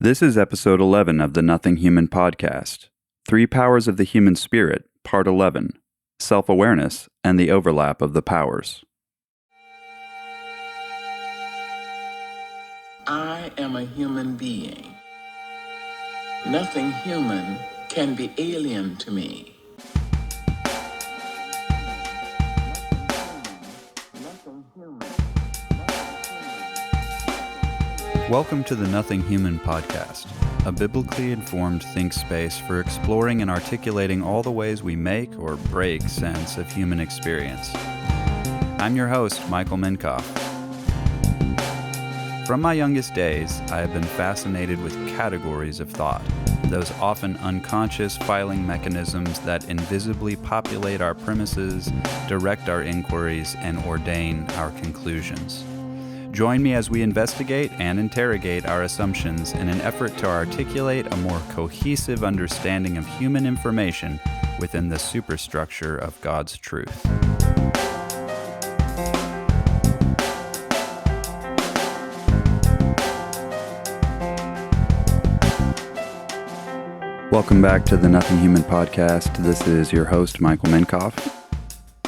This is episode 11 of the Nothing Human podcast. Three Powers of the Human Spirit, Part 11. Self-awareness and the overlap of the powers. I am a human being. Nothing human can be alien to me. Welcome to the Nothing Human podcast, a biblically informed think space for exploring and articulating all the ways we make or break sense of human experience. I'm your host, Michael Minkoff. From my youngest days, I have been fascinated with categories of thought, those often unconscious filing mechanisms that invisibly populate our premises, direct our inquiries, and ordain our conclusions. Join me as we investigate and interrogate our assumptions in an effort to articulate a more cohesive understanding of human information within the superstructure of God's truth. Welcome back to the Nothing Human podcast. This is your host, Michael Minkoff.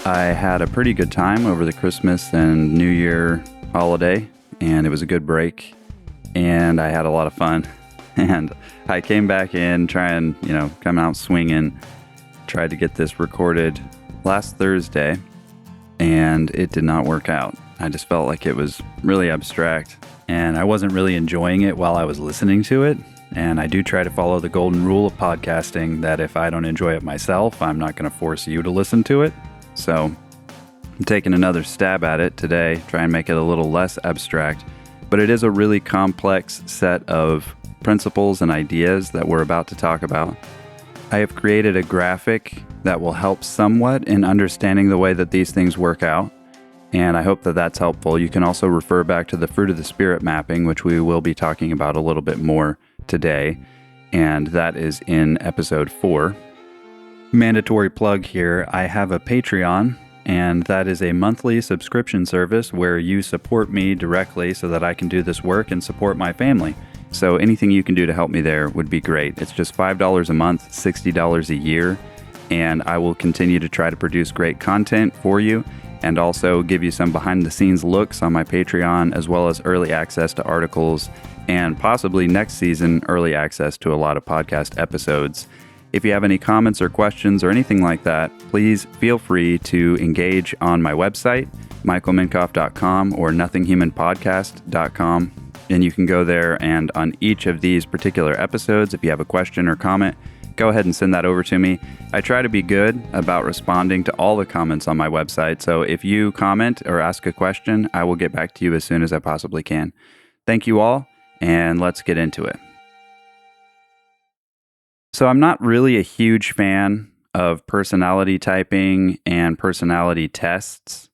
I had a pretty good time over the Christmas and New Year holiday, and it was a good break, and I had a lot of fun. And I came back in, come out swinging, tried to get this recorded last Thursday, and it did not work out. I just felt like it was really abstract, and I wasn't really enjoying it while I was listening to it. And I do try to follow the golden rule of podcasting that if I don't enjoy it myself, I'm not going to force you to listen to it. So I'm taking another stab at it today, try and make it a little less abstract, but it is a really complex set of principles and ideas that we're about to talk about. I have created a graphic that will help somewhat in understanding the way that these things work out, and I hope that that's helpful. You can also refer back to the Fruit of the Spirit mapping, which we will be talking about a little bit more today, and that is in episode 4. Mandatory plug here, I have a Patreon, and that is a monthly subscription service where you support me directly so that I can do this work and support my family. So anything you can do to help me there would be great. It's just $5 a month, $60 a year, and I will continue to try to produce great content for you and also give you some behind-the-scenes looks on my Patreon, as well as early access to articles and possibly next season early access to a lot of podcast episodes. If you have any comments or questions or anything like that, please feel free to engage on my website, michaelminkoff.com or nothinghumanpodcast.com. And you can go there, and on each of these particular episodes, if you have a question or comment, go ahead and send that over to me. I try to be good about responding to all the comments on my website. So if you comment or ask a question, I will get back to you as soon as I possibly can. Thank you all, and let's get into it. So I'm not really a huge fan of personality typing and personality tests.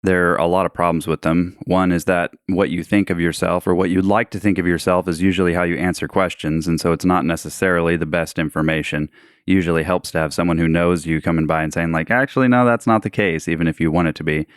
There are a lot of problems with them. One is that what you think of yourself or what you'd like to think of yourself is usually how you answer questions, and so it's not necessarily the best information. It usually helps to have someone who knows you coming by and saying, like, actually, no, that's not the case, even if you want it to be.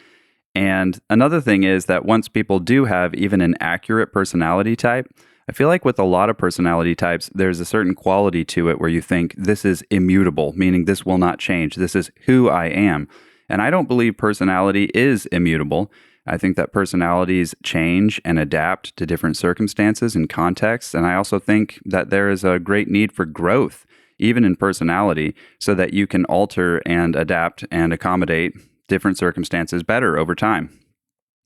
And another thing is that once people do have even an accurate personality type, I feel like with a lot of personality types, there's a certain quality to it where you think this is immutable, meaning this will not change. This is who I am. And I don't believe personality is immutable. I think that personalities change and adapt to different circumstances and contexts. And I also think that there is a great need for growth, even in personality, so that you can alter and adapt and accommodate different circumstances better over time.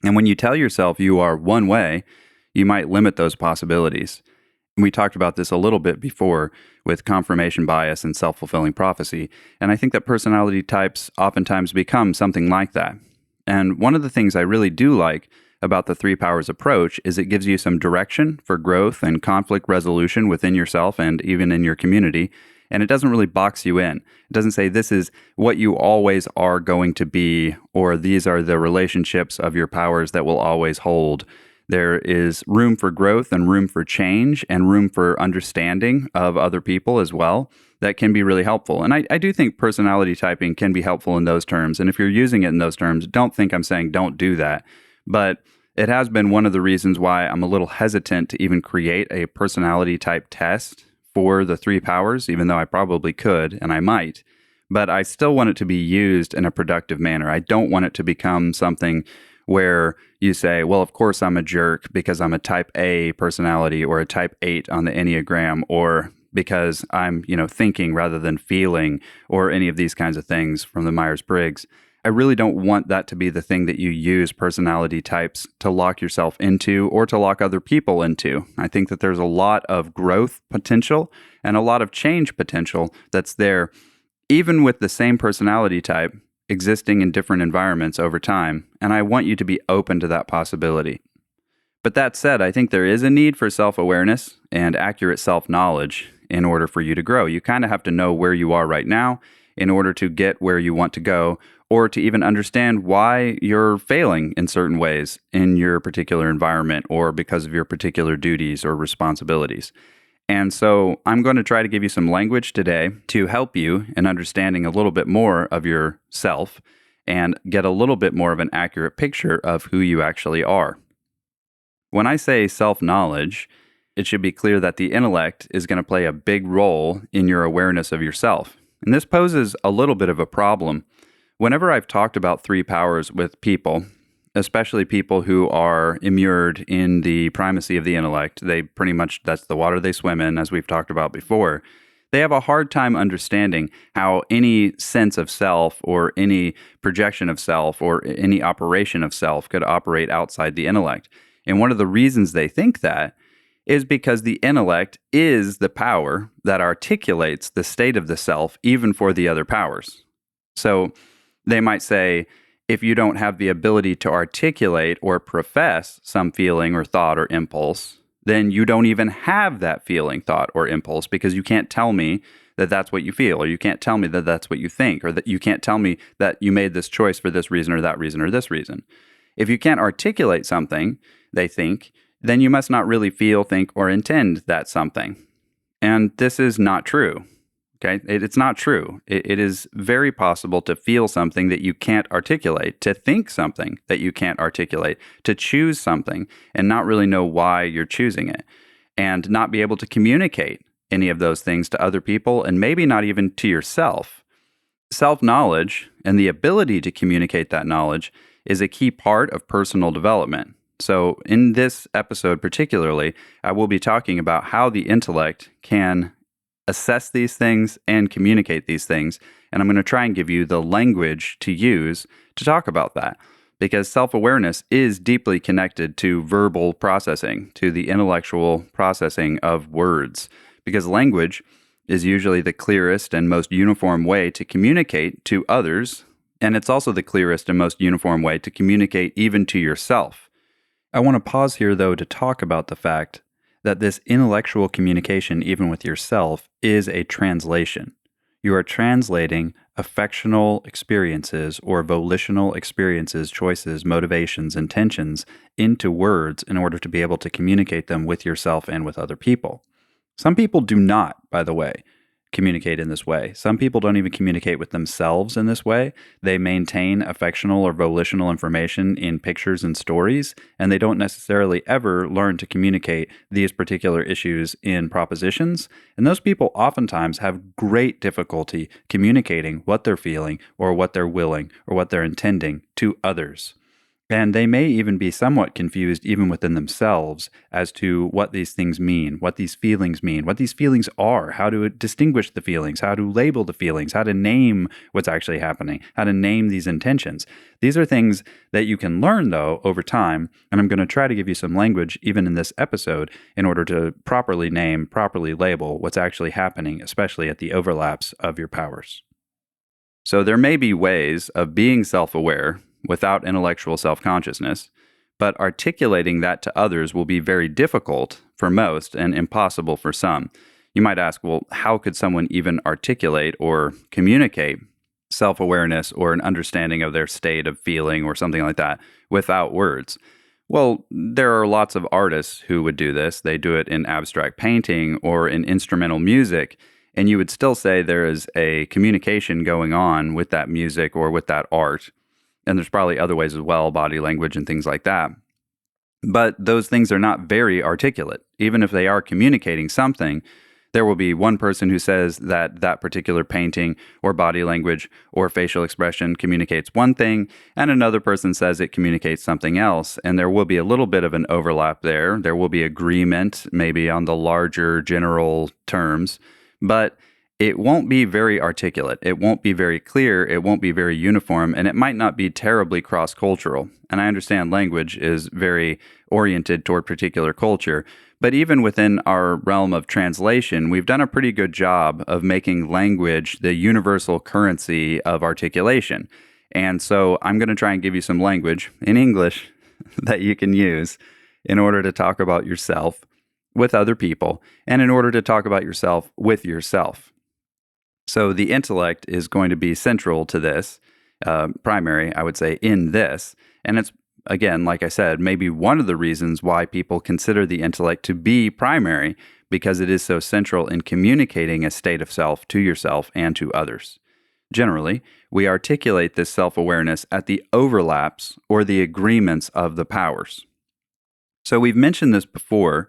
And when you tell yourself you are one way, you might limit those possibilities. And we talked about this a little bit before with confirmation bias and self-fulfilling prophecy. And I think that personality types oftentimes become something like that. And one of the things I really do like about the Three Powers approach is it gives you some direction for growth and conflict resolution within yourself and even in your community. And it doesn't really box you in. It doesn't say this is what you always are going to be, or these are the relationships of your powers that will always hold. There is room for growth and room for change and room for understanding of other people as well that can be really helpful. And I do think personality typing can be helpful in those terms. And if you're using it in those terms, don't think I'm saying don't do that. But It has been one of the reasons why I'm a little hesitant to even create a personality type test for the three powers, even though I probably could and I might. But I still want it to be used in a productive manner. I don't want it to become something where you say, well, of course I'm a jerk because I'm a type A personality or a type 8 on the Enneagram, or because I'm, thinking rather than feeling, or any of these kinds of things from the Myers-Briggs. I really don't want that to be the thing that you use personality types to lock yourself into or to lock other people into. I think that there's a lot of growth potential and a lot of change potential that's there, even with the same personality type existing in different environments over time. And I want you to be open to that possibility. But that said, I think there is a need for self-awareness and accurate self-knowledge in order for you to grow. You kind of have to know where you are right now in order to get where you want to go, or to even understand why you're failing in certain ways in your particular environment or because of your particular duties or responsibilities. And so I'm going to try to give you some language today to help you in understanding a little bit more of yourself and get a little bit more of an accurate picture of who you actually are. When I say self-knowledge, it should be clear that the intellect is going to play a big role in your awareness of yourself. And this poses a little bit of a problem. Whenever I've talked about three powers with people, especially people who are immured in the primacy of the intellect, they pretty much, that's the water they swim in, as we've talked about before, they have a hard time understanding how any sense of self or any projection of self or any operation of self could operate outside the intellect. And one of the reasons they think that is because the intellect is the power that articulates the state of the self, even for the other powers. So they might say, if you don't have the ability to articulate or profess some feeling or thought or impulse, then you don't even have that feeling, thought, or impulse, because you can't tell me that that's what you feel, or you can't tell me that that's what you think, or that you can't tell me that you made this choice for this reason or that reason or this reason. If you can't articulate something, they think, then you must not really feel, think, or intend that something. And this is not true. Okay, it's not true. It is very possible to feel something that you can't articulate, to think something that you can't articulate, to choose something and not really know why you're choosing it, and not be able to communicate any of those things to other people, and maybe not even to yourself. Self-knowledge and the ability to communicate that knowledge is a key part of personal development. So in this episode particularly, I will be talking about how the intellect can assess these things and communicate these things. And I'm going to try and give you the language to use to talk about that, because self-awareness is deeply connected to verbal processing, to the intellectual processing of words, because language is usually the clearest and most uniform way to communicate to others. And it's also the clearest and most uniform way to communicate even to yourself. I want to pause here, though, to talk about the fact that this intellectual communication, even with yourself, is a translation. You are translating affectional experiences or volitional experiences, choices, motivations, intentions into words in order to be able to communicate them with yourself and with other people. Some people do not, by the way, communicate in this way. Some people don't even communicate with themselves in this way. They maintain affectional or volitional information in pictures and stories, and they don't necessarily ever learn to communicate these particular issues in propositions. And those people oftentimes have great difficulty communicating what they're feeling or what they're willing or what they're intending to others. And they may even be somewhat confused even within themselves as to what these things mean, what these feelings mean, what these feelings are, how to distinguish the feelings, how to label the feelings, how to name what's actually happening, how to name these intentions. These are things that you can learn, though, over time, and I'm going to try to give you some language even in this episode in order to properly name, properly label what's actually happening, especially at the overlaps of your powers. So there may be ways of being self-aware without intellectual self-consciousness, but articulating that to others will be very difficult for most and impossible for some. You might ask, well, how could someone even articulate or communicate self-awareness or an understanding of their state of feeling or something like that without words? Well, there are lots of artists who would do this. They do it in abstract painting or in instrumental music, and you would still say there is a communication going on with that music or with that art. And there's probably other ways as well, body language and things like that. But those things are not very articulate. Even if they are communicating something, there will be one person who says that that particular painting or body language or facial expression communicates one thing, and another person says it communicates something else. And there will be a little bit of an overlap there. There will be agreement maybe on the larger general terms, but it won't be very articulate. It won't be very clear. It won't be very uniform, and it might not be terribly cross-cultural. And I understand language is very oriented toward particular culture, but even within our realm of translation, we've done a pretty good job of making language the universal currency of articulation. And so I'm going to try and give you some language in English that you can use in order to talk about yourself with other people and in order to talk about yourself with yourself. So the intellect is going to be central to this, primary, I would say, in this. And it's, again, like I said, maybe one of the reasons why people consider the intellect to be primary, because it is so central in communicating a state of self to yourself and to others. Generally, we articulate this self-awareness at the overlaps or the agreements of the powers. So we've mentioned this before,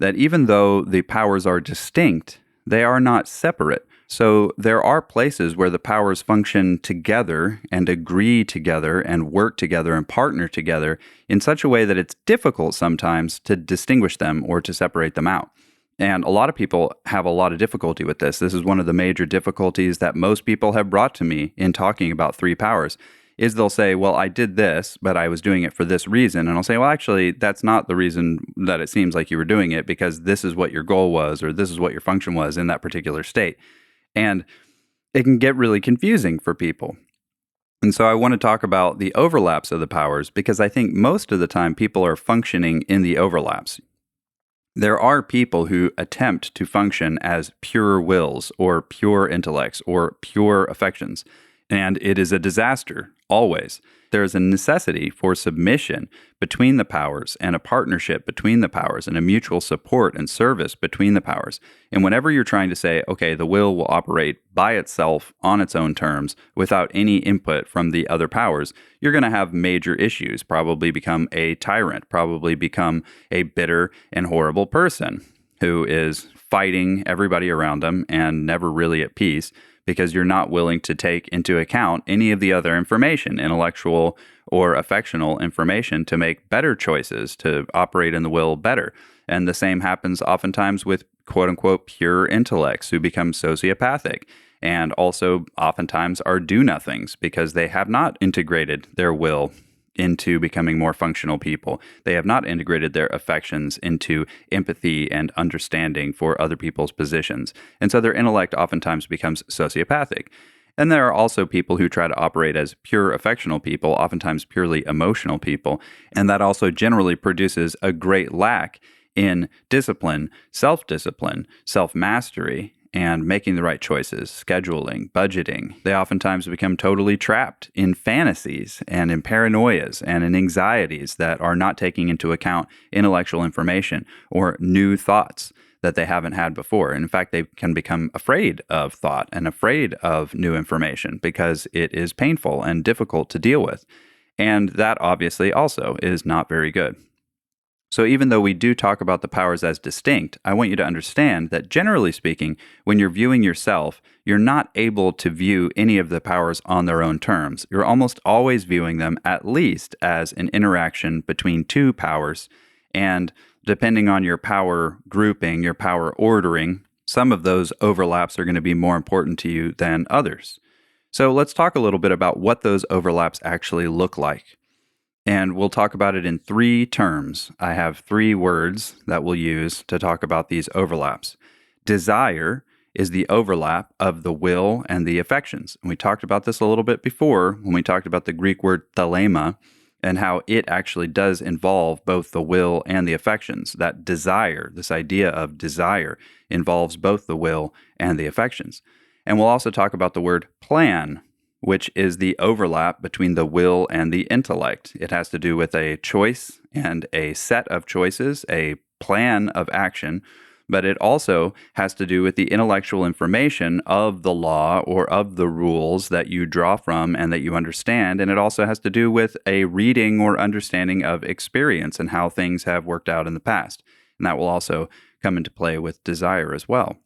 that even though the powers are distinct, they are not separate. So there are places where the powers function together and agree together and work together and partner together in such a way that it's difficult sometimes to distinguish them or to separate them out. And a lot of people have a lot of difficulty with this. This is one of the major difficulties that most people have brought to me in talking about three powers, is they'll say, well, I did this, but I was doing it for this reason. And I'll say, well, actually, that's not the reason that it seems like you were doing it, because this is what your goal was, or this is what your function was in that particular state. And it can get really confusing for people. And so I want to talk about the overlaps of the powers, because I think most of the time people are functioning in the overlaps. There are people who attempt to function as pure wills or pure intellects or pure affections, and it is a disaster, always. There is a necessity for submission between the powers and a partnership between the powers and a mutual support and service between the powers. And whenever you're trying to say, okay, the will operate by itself on its own terms without any input from the other powers, you're going to have major issues, probably become a tyrant, probably become a bitter and horrible person who is fighting everybody around them and never really at peace, because you're not willing to take into account any of the other information, intellectual or affectional information, to make better choices, to operate in the will better. And the same happens oftentimes with quote-unquote pure intellects who become sociopathic, and also oftentimes are do-nothings because they have not integrated their will into becoming more functional people. They have not integrated their affections into empathy and understanding for other people's positions. And so their intellect oftentimes becomes sociopathic. And there are also people who try to operate as pure affectional people, oftentimes purely emotional people. And that also generally produces a great lack in discipline, self-discipline, self-mastery, and making the right choices, scheduling, budgeting. They oftentimes become totally trapped in fantasies and in paranoias and in anxieties that are not taking into account intellectual information or new thoughts that they haven't had before. And in fact, they can become afraid of thought and afraid of new information because it is painful and difficult to deal with. And that obviously also is not very good. So even though we do talk about the powers as distinct, I want you to understand that generally speaking, when you're viewing yourself, you're not able to view any of the powers on their own terms. You're almost always viewing them at least as an interaction between two powers. And depending on your power grouping, your power ordering, some of those overlaps are going to be more important to you than others. So let's talk a little bit about what those overlaps actually look like. And we'll talk about it in three terms. I have three words that we'll use to talk about these overlaps. Desire is the overlap of the will and the affections. And we talked about this a little bit before when we talked about the Greek word thelema and how it actually does involve both the will and the affections. That desire, this idea of desire, involves both the will and the affections. And we'll also talk about the word plan, which is the overlap between the will and the intellect. It has to do with a choice and a set of choices, a plan of action but it also has to do with the intellectual information of the law or of the rules that you draw from and that you understand. And it also has to do with a reading or understanding of experience and how things have worked out in the past. And that will also come into play with desire as well.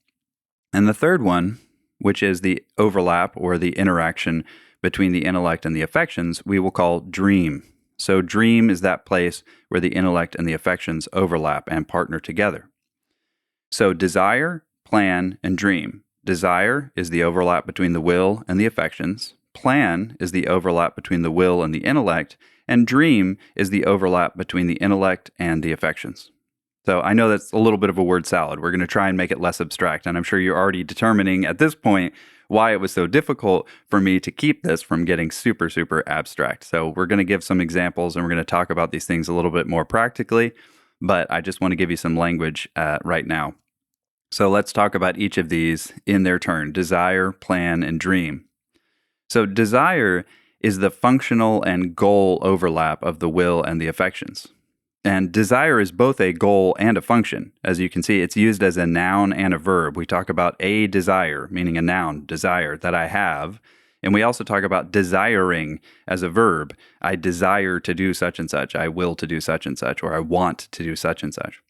And the third one, which is the overlap or the interaction between the intellect and the affections, we will call dream. So dream is that place where the intellect and the affections overlap and partner together. So desire, plan, and dream. Desire is the overlap between the will and the affections. Plan is the overlap between the will and the intellect. And dream is the overlap between the intellect and the affections. So I know that's a little bit of a word salad. We're going to try and make it less abstract. And I'm sure you're already determining at this point why it was so difficult for me to keep this from getting super, super abstract. So we're going to give some examples and we're going to talk about these things a little bit more practically. But I just want to give you some language right now. So let's talk about each of these in their turn: desire, plan, and dream. So desire is the functional and goal overlap of the will and the affections. And desire is both a goal and a function. As you can see, it's used as a noun and a verb. We talk about a desire, meaning a noun, desire, that I have. And we also talk about desiring as a verb. I desire to do such and such. I will to do such and such, or I want to do such and such.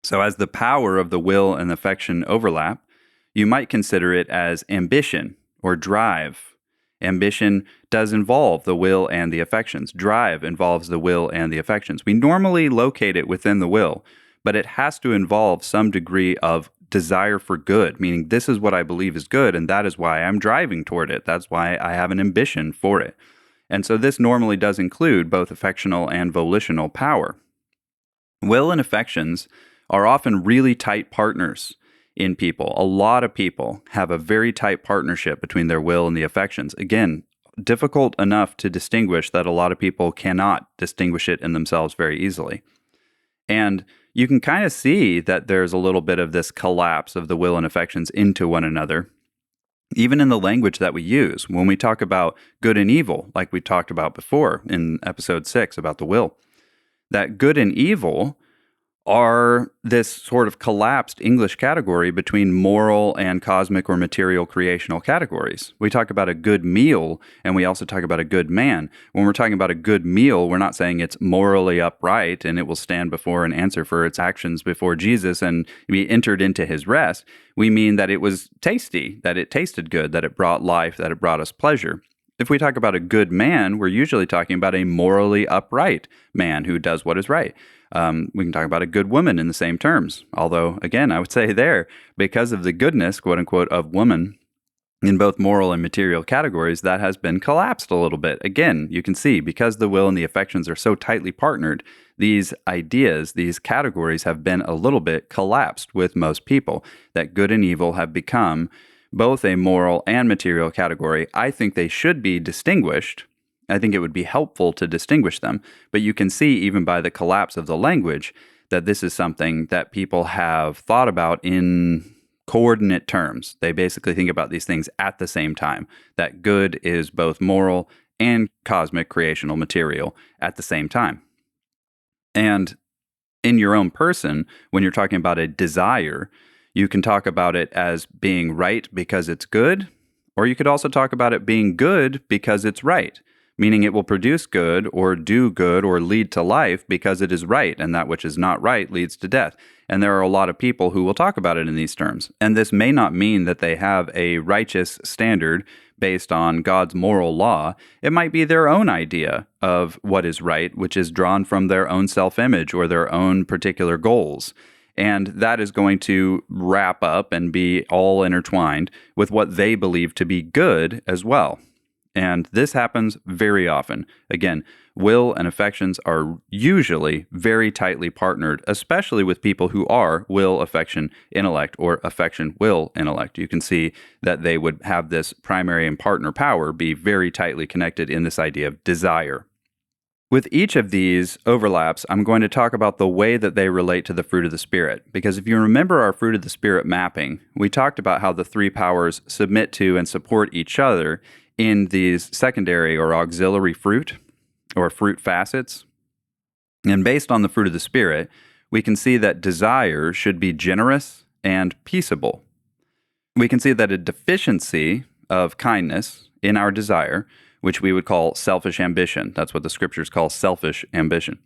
So as the power of the will and affection overlap, you might consider it as ambition or drive. Ambition does involve the will and the affections. Drive involves the will and the affections. We normally locate it within the will, but it has to involve some degree of desire for good, meaning this is what I believe is good, and that is why I'm driving toward it. That's why I have an ambition for it. And so this normally does include both affectional and volitional power. Will and affections are often really tight partners in people. A lot of people have a very tight partnership between their will and the affections. Again, difficult enough to distinguish that a lot of people cannot distinguish it in themselves very easily. And you can kind of see that there's a little bit of this collapse of the will and affections into one another, even in the language that we use. When we talk about good and evil, like we talked about before in episode 6 about the will, that good and evil are this sort of collapsed English category between moral and cosmic or material creational categories. We talk about a good meal, and we also talk about a good man. When we're talking about a good meal, we're not saying it's morally upright and it will stand before and answer for its actions before Jesus and be entered into his rest. We mean that it was tasty, that it tasted good, that it brought life, that it brought us pleasure. If we talk about a good man, we're usually talking about a morally upright man who does what is right. We can talk about a good woman in the same terms. Although, again, I would say there, because of the goodness, quote unquote, of woman in both moral and material categories, that has been collapsed a little bit. Again, you can see because the will and the affections are so tightly partnered, these ideas, these categories have been a little bit collapsed with most people, that good and evil have become both a moral and material category. I think they should be distinguished. I think it would be helpful to distinguish them, but you can see even by the collapse of the language that this is something that people have thought about in coordinate terms. They basically think about these things at the same time, that good is both moral and cosmic creational material at the same time. And in your own person, when you're talking about a desire, you can talk about it as being right because it's good, or you could also talk about it being good because it's right, meaning it will produce good or do good or lead to life because it is right, and that which is not right leads to death. And there are a lot of people who will talk about it in these terms. And this may not mean that they have a righteous standard based on God's moral law. It might be their own idea of what is right, which is drawn from their own self-image or their own particular goals. And that is going to wrap up and be all intertwined with what they believe to be good as well. And this happens very often. Again, will and affections are usually very tightly partnered, especially with people who are will, affection, intellect, or affection, will, intellect. You can see that they would have this primary and partner power be very tightly connected in this idea of desire. With each of these overlaps, I'm going to talk about the way that they relate to the fruit of the Spirit. Because if you remember our fruit of the Spirit mapping, we talked about how the three powers submit to and support each other in these secondary or auxiliary fruit or fruit facets. And based on the fruit of the Spirit, we can see that desire should be generous and peaceable. We can see that a deficiency of kindness in our desire, which we would call selfish ambition, that's what the scriptures call selfish ambition,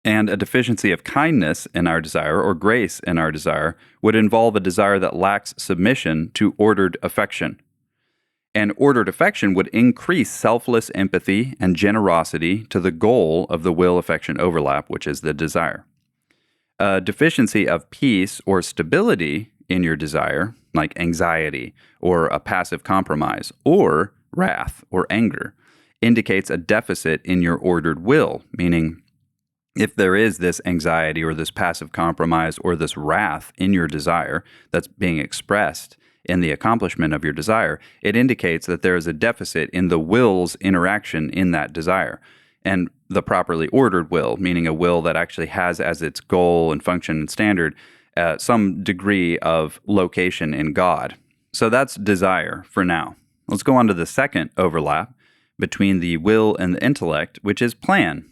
and a deficiency of kindness in our desire or grace in our desire would involve a desire that lacks submission to ordered affection. And ordered affection would increase selfless empathy and generosity to the goal of the will-affection overlap, which is the desire. A deficiency of peace or stability in your desire, like anxiety or a passive compromise or wrath or anger, indicates a deficit in your ordered will, meaning if there is this anxiety or this passive compromise or this wrath in your desire that's being expressed in the accomplishment of your desire, it indicates that there is a deficit in the will's interaction in that desire. And the properly ordered will, meaning a will that actually has as its goal and function and standard some degree of location in God. So that's desire for now. Let's go on to the second overlap between the will and the intellect, which is plan.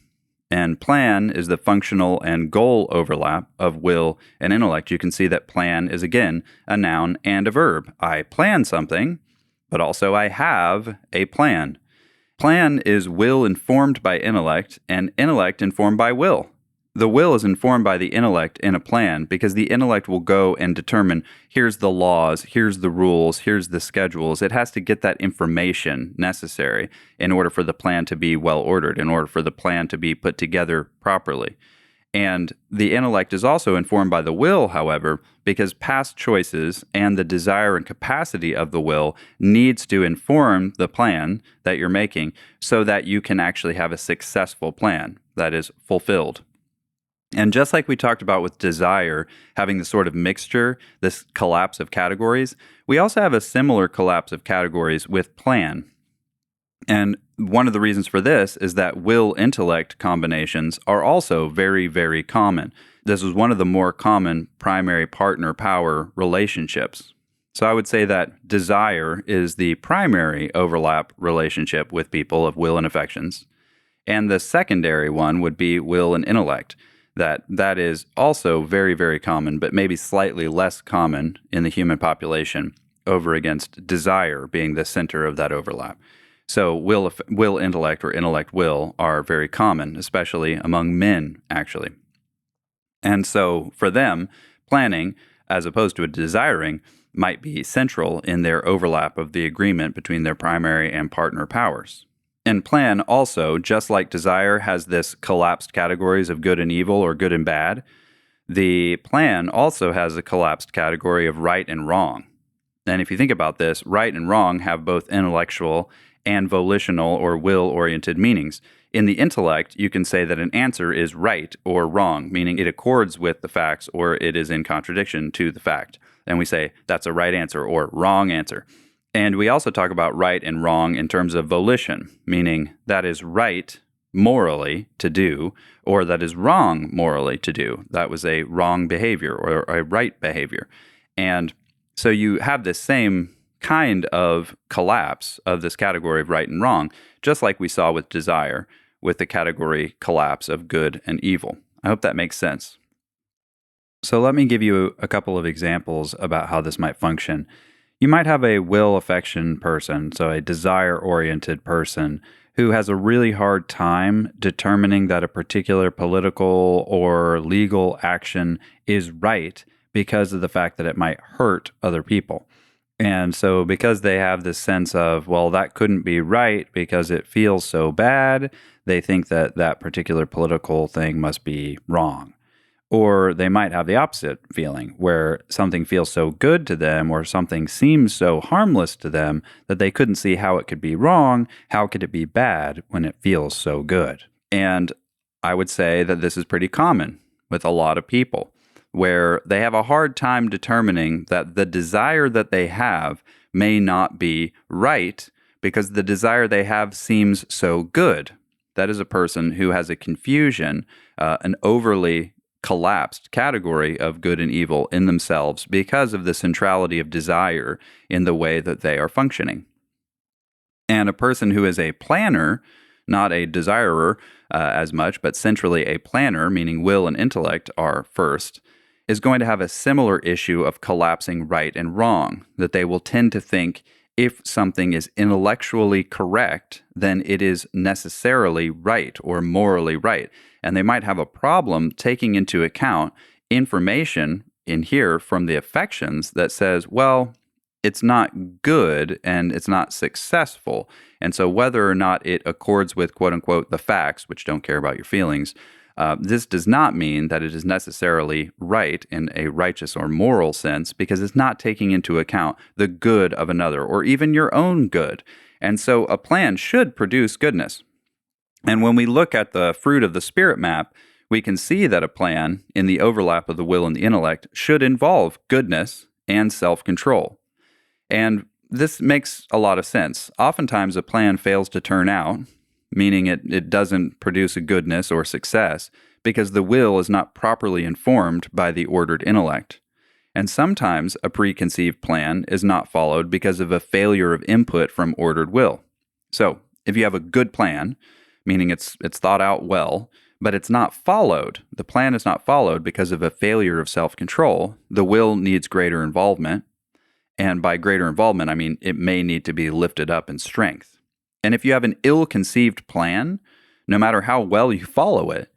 And plan is the functional and goal overlap of will and intellect. You can see that plan is, again, a noun and a verb. I plan something, but also I have a plan. Plan is will informed by intellect, and intellect informed by will. The will is informed by the intellect in a plan because the intellect will go and determine, here's the laws, here's the rules, here's the schedules. It has to get that information necessary in order for the plan to be well ordered, in order for the plan to be put together properly. And the intellect is also informed by the will, however, because past choices and the desire and capacity of the will needs to inform the plan that you're making so that you can actually have a successful plan that is fulfilled. And just like we talked about with desire having this sort of mixture, this collapse of categories, we also have a similar collapse of categories with plan. And one of the reasons for this is that will-intellect combinations are also very, very common. This is one of the more common primary partner-power relationships. So I would say that desire is the primary overlap relationship with people of will and affections. And the secondary one would be will and intellect. That is also very, very common, but maybe slightly less common in the human population over against desire being the center of that overlap. So will intellect or intellect will are very common, especially among men, actually. And so for them, planning, as opposed to a desiring, might be central in their overlap of the agreement between their primary and partner powers. And plan also, just like desire has this collapsed categories of good and evil or good and bad, the plan also has a collapsed category of right and wrong. And if you think about this, right and wrong have both intellectual and volitional or will-oriented meanings. In the intellect, you can say that an answer is right or wrong, meaning it accords with the facts or it is in contradiction to the fact. And we say that's a right answer or wrong answer. And we also talk about right and wrong in terms of volition, meaning that is right morally to do, or that is wrong morally to do. That was a wrong behavior or a right behavior. And so you have this same kind of collapse of this category of right and wrong, just like we saw with desire, with the category collapse of good and evil. I hope that makes sense. So let me give you a couple of examples about how this might function. You might have a will-affection person, so a desire-oriented person, who has a really hard time determining that a particular political or legal action is right because of the fact that it might hurt other people. And so because they have this sense of, well, that couldn't be right because it feels so bad, they think that that particular political thing must be wrong. Or they might have the opposite feeling, where something feels so good to them or something seems so harmless to them that they couldn't see how it could be wrong, how could it be bad when it feels so good. And I would say that this is pretty common with a lot of people, where they have a hard time determining that the desire that they have may not be right because the desire they have seems so good. That is a person who has a confusion, an overly collapsed category of good and evil in themselves because of the centrality of desire in the way that they are functioning. And a person who is a planner not a desirer as much, but centrally a planner, meaning will and intellect are first, is going to have a similar issue of collapsing right and wrong, that they will tend to think if something is intellectually correct, then it is necessarily right or morally right. And they might have a problem taking into account information in here from the affections that says, well, it's not good and it's not successful. And so whether or not it accords with, quote unquote, the facts, which don't care about your feelings, this does not mean that it is necessarily right in a righteous or moral sense, because it's not taking into account the good of another or even your own good. And so a plan should produce goodness. And when we look at the fruit of the spirit map, we can see that a plan in the overlap of the will and the intellect should involve goodness and self-control. And this makes a lot of sense. Oftentimes a plan fails to turn out, meaning it doesn't produce a goodness or success, because the will is not properly informed by the ordered intellect. And sometimes a preconceived plan is not followed because of a failure of input from ordered will. So if you have a good plan, meaning it's thought out well, but it's not followed, the plan is not followed because of a failure of self-control, the will needs greater involvement. And by greater involvement, I mean it may need to be lifted up in strength. And if you have an ill-conceived plan, no matter how well you follow it,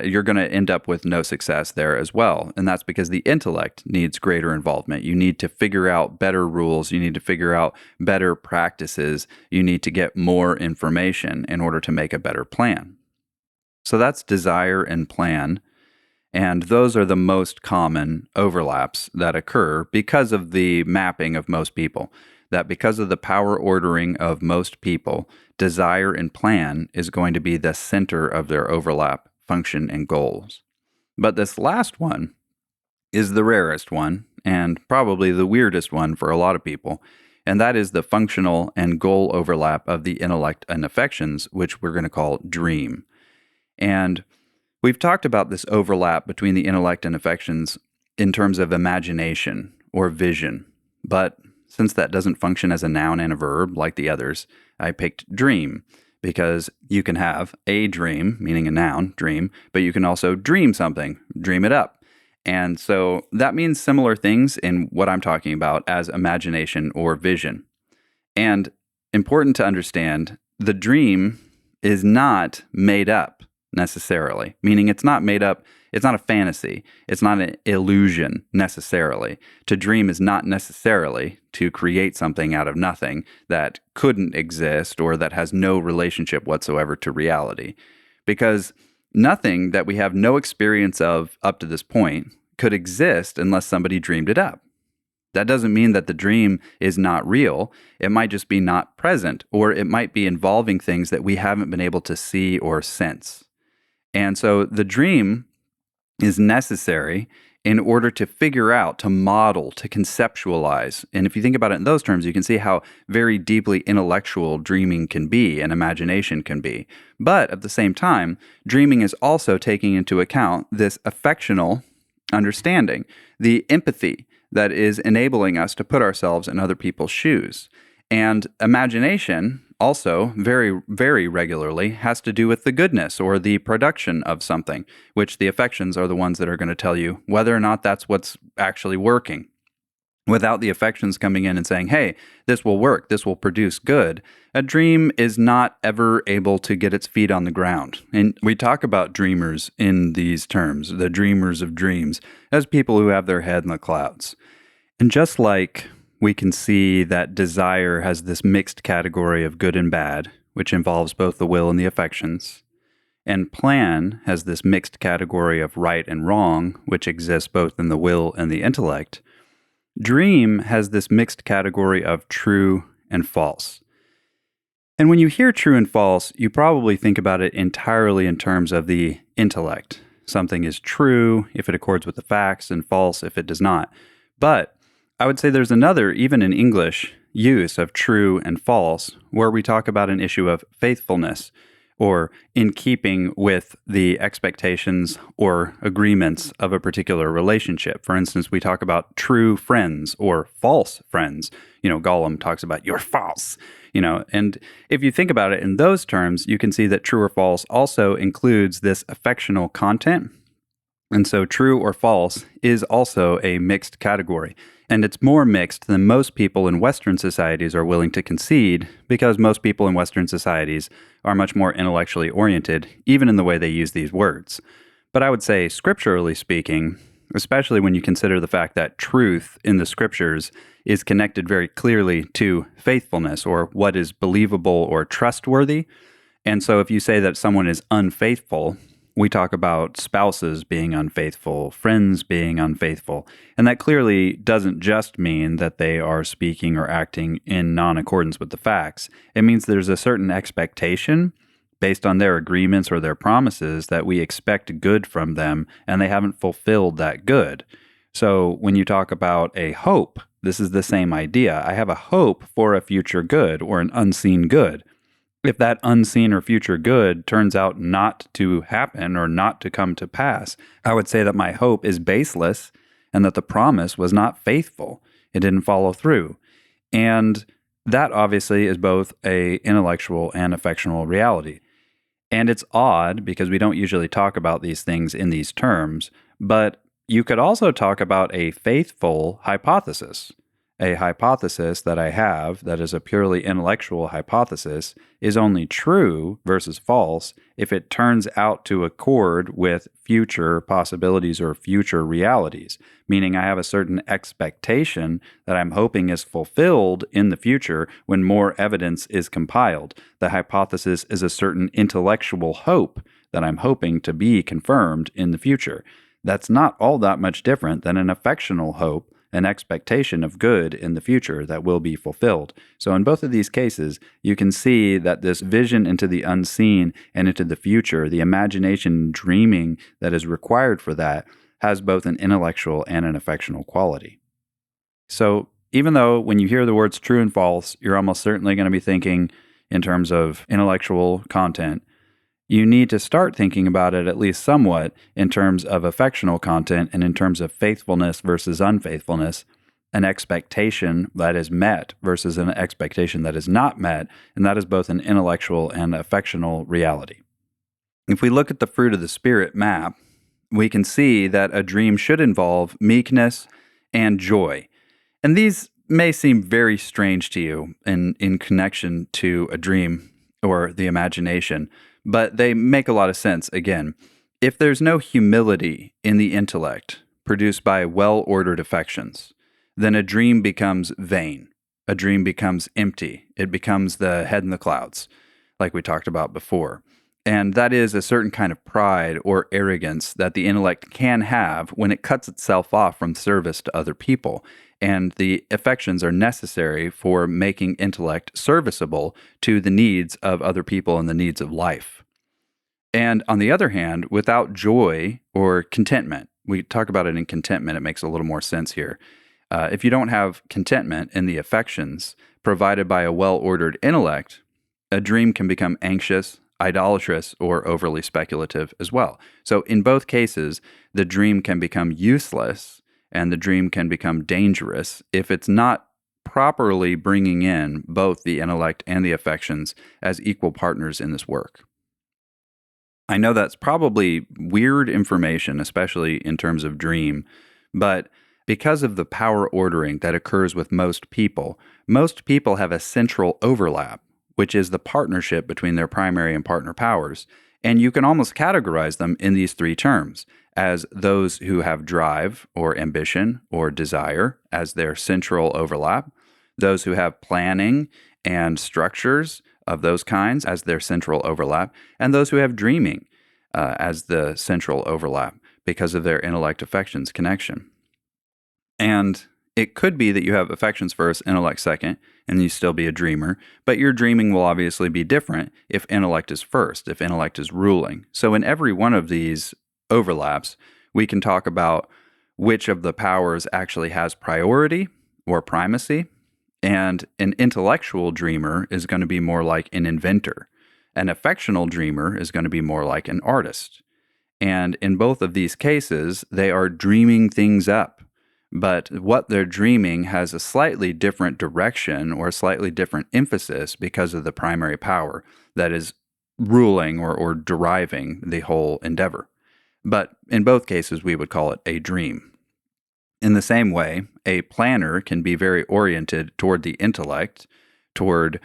you're going to end up with no success there as well. And that's because the intellect needs greater involvement. You need to figure out better rules. You need to figure out better practices. You need to get more information in order to make a better plan. So that's desire and plan. And those are the most common overlaps that occur because of the mapping of most people. That because of the power ordering of most people, desire and plan is going to be the center of their overlap, function, and goals. But this last one is the rarest one, and probably the weirdest one for a lot of people, and that is the functional and goal overlap of the intellect and affections, which we're going to call dream. And we've talked about this overlap between the intellect and affections in terms of imagination or vision, but since that doesn't function as a noun and a verb like the others, I picked dream, because you can have a dream, meaning a noun, dream, but you can also dream something, dream it up. And so that means similar things in what I'm talking about as imagination or vision. And important to understand, the dream is not made up necessarily, meaning it's not made up. It's not a fantasy. It's not an illusion necessarily. To dream is not necessarily to create something out of nothing that couldn't exist or that has no relationship whatsoever to reality. Because nothing that we have no experience of up to this point could exist unless somebody dreamed it up. That doesn't mean that the dream is not real. It might just be not present, or it might be involving things that we haven't been able to see or sense. And so the dream is necessary in order to figure out, to model, to conceptualize. And if you think about it in those terms, you can see how very deeply intellectual dreaming can be and imagination can be. But at the same time, dreaming is also taking into account this affectional understanding, the empathy that is enabling us to put ourselves in other people's shoes. And imagination also very, very regularly has to do with the goodness or the production of something, which the affections are the ones that are going to tell you whether or not that's what's actually working. Without the affections coming in and saying, hey, this will work, this will produce good, a dream is not ever able to get its feet on the ground. And we talk about dreamers in these terms, the dreamers of dreams, as people who have their head in the clouds. And just like we can see that desire has this mixed category of good and bad, which involves both the will and the affections, and plan has this mixed category of right and wrong, which exists both in the will and the intellect. Dream has this mixed category of true and false. And when you hear true and false, you probably think about it entirely in terms of the intellect. Something is true if it accords with the facts and false if it does not. But I would say there's another, even in English, use of true and false, where we talk about an issue of faithfulness or in keeping with the expectations or agreements of a particular relationship. For instance, we talk about true friends or false friends. Gollum talks about you're false, and if you think about it in those terms, you can see that true or false also includes this affectional content. And so true or false is also a mixed category. And it's more mixed than most people in Western societies are willing to concede, because most people in Western societies are much more intellectually oriented, even in the way they use these words. But I would say, scripturally speaking, especially when you consider the fact that truth in the scriptures is connected very clearly to faithfulness, or what is believable or trustworthy. And so if you say that someone is unfaithful, we talk about spouses being unfaithful, friends being unfaithful, and that clearly doesn't just mean that they are speaking or acting in non-accordance with the facts. It means there's a certain expectation based on their agreements or their promises that we expect good from them, and they haven't fulfilled that good. So when you talk about a hope, this is the same idea. I have a hope for a future good or an unseen good. If that unseen or future good turns out not to happen or not to come to pass, I would say that my hope is baseless and that the promise was not faithful. It didn't follow through. And that obviously is both a intellectual and affectional reality. And it's odd because we don't usually talk about these things in these terms, but you could also talk about a faithful hypothesis. A hypothesis that I have that is a purely intellectual hypothesis is only true versus false if it turns out to accord with future possibilities or future realities, meaning I have a certain expectation that I'm hoping is fulfilled in the future when more evidence is compiled. The hypothesis is a certain intellectual hope that I'm hoping to be confirmed in the future. That's not all that much different than an affectional hope, an expectation of good in the future that will be fulfilled. So in both of these cases, you can see that this vision into the unseen and into the future, the imagination dreaming that is required for that, has both an intellectual and an affectional quality. So even though when you hear the words true and false, you're almost certainly going to be thinking in terms of intellectual content, you need to start thinking about it at least somewhat in terms of affectional content and in terms of faithfulness versus unfaithfulness, an expectation that is met versus an expectation that is not met, and that is both an intellectual and affectional reality. If we look at the fruit of the Spirit map, we can see that a dream should involve meekness and joy. And these may seem very strange to you in connection to a dream or the imagination, but they make a lot of sense. Again, if there's no humility in the intellect produced by well-ordered affections, then a dream becomes vain. A dream becomes empty. It becomes the head in the clouds, like we talked about before. And that is a certain kind of pride or arrogance that the intellect can have when it cuts itself off from service to other people. And the affections are necessary for making intellect serviceable to the needs of other people and the needs of life. And on the other hand, without joy or contentment, we talk about it in contentment, it makes a little more sense here. If you don't have contentment in the affections provided by a well-ordered intellect, a dream can become anxious, idolatrous, or overly speculative as well. So in both cases, the dream can become useless and the dream can become dangerous if it's not properly bringing in both the intellect and the affections as equal partners in this work. I know that's probably weird information, especially in terms of dream, but because of the power ordering that occurs with most people have a central overlap, which is the partnership between their primary and partner powers. And you can almost categorize them in these three terms as those who have drive or ambition or desire as their central overlap, those who have planning and structures of those kinds as their central overlap, and those who have dreaming as the central overlap because of their intellect affections connection. And it could be that you have affections first, intellect second, and you still be a dreamer, but your dreaming will obviously be different if intellect is first, if intellect is ruling. So in every one of these overlaps, we can talk about which of the powers actually has priority or primacy, and an intellectual dreamer is going to be more like an inventor. An affectional dreamer is going to be more like an artist. And in both of these cases, they are dreaming things up. But what they're dreaming has a slightly different direction or a slightly different emphasis because of the primary power that is ruling or deriving the whole endeavor. But in both cases, we would call it a dream. In the same way, a planner can be very oriented toward the intellect, toward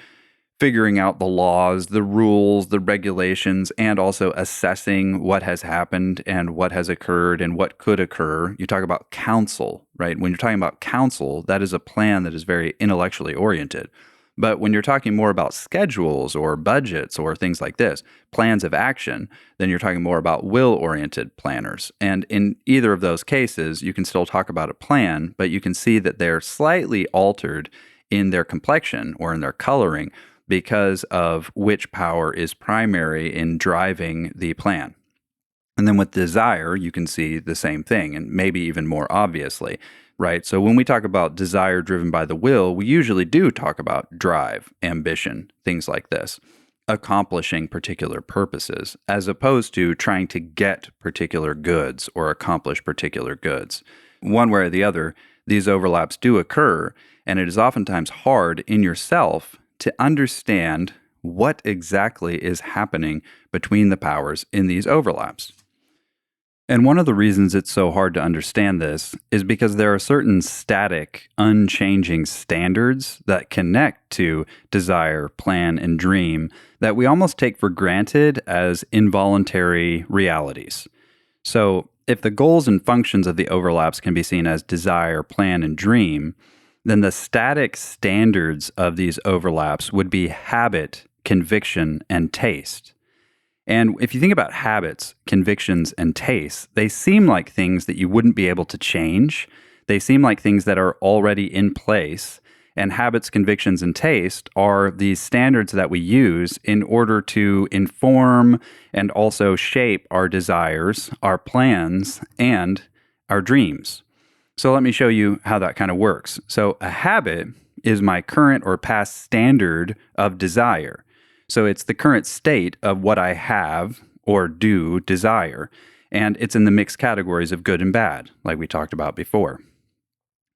figuring out the laws, the rules, the regulations, and also assessing what has happened and what has occurred and what could occur. You talk about counsel, right? When you're talking about counsel, that is a plan that is very intellectually oriented. But when you're talking more about schedules or budgets or things like this, plans of action, then you're talking more about will-oriented planners. And in either of those cases, you can still talk about a plan, but you can see that they're slightly altered in their complexion or in their coloring because of which power is primary in driving the plan. And then with desire, you can see the same thing, and maybe even more obviously, right? So when we talk about desire driven by the will, we usually do talk about drive, ambition, things like this, accomplishing particular purposes, as opposed to trying to get particular goods or accomplish particular goods. One way or the other, these overlaps do occur, and it is oftentimes hard in yourself to understand what exactly is happening between the powers in these overlaps. And one of the reasons it's so hard to understand this is because there are certain static, unchanging standards that connect to desire, plan, and dream that we almost take for granted as involuntary realities. So if the goals and functions of the overlaps can be seen as desire, plan, and dream, then the static standards of these overlaps would be habit, conviction, and taste. And if you think about habits, convictions, and tastes, they seem like things that you wouldn't be able to change. They seem like things that are already in place. And habits, convictions, and taste are these standards that we use in order to inform and also shape our desires, our plans, and our dreams. So let me show you how that kind of works. So a habit is my current or past standard of desire. So it's the current state of what I have or do desire. And it's in the mixed categories of good and bad, like we talked about before.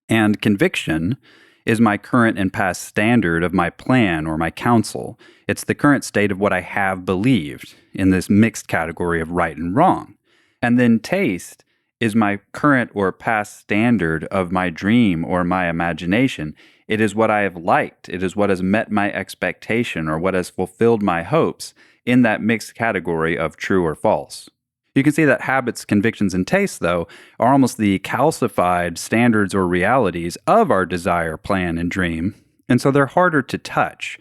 And conviction is my current and past standard of my plan or my counsel. It's the current state of what I have believed in this mixed category of right and wrong. And then taste is my current or past standard of my dream or my imagination. It is what I have liked. It is what has met my expectation or what has fulfilled my hopes in that mixed category of true or false. You can see that habits, convictions, and tastes, though, are almost the calcified standards or realities of our desire, plan, and dream, and so they're harder to touch.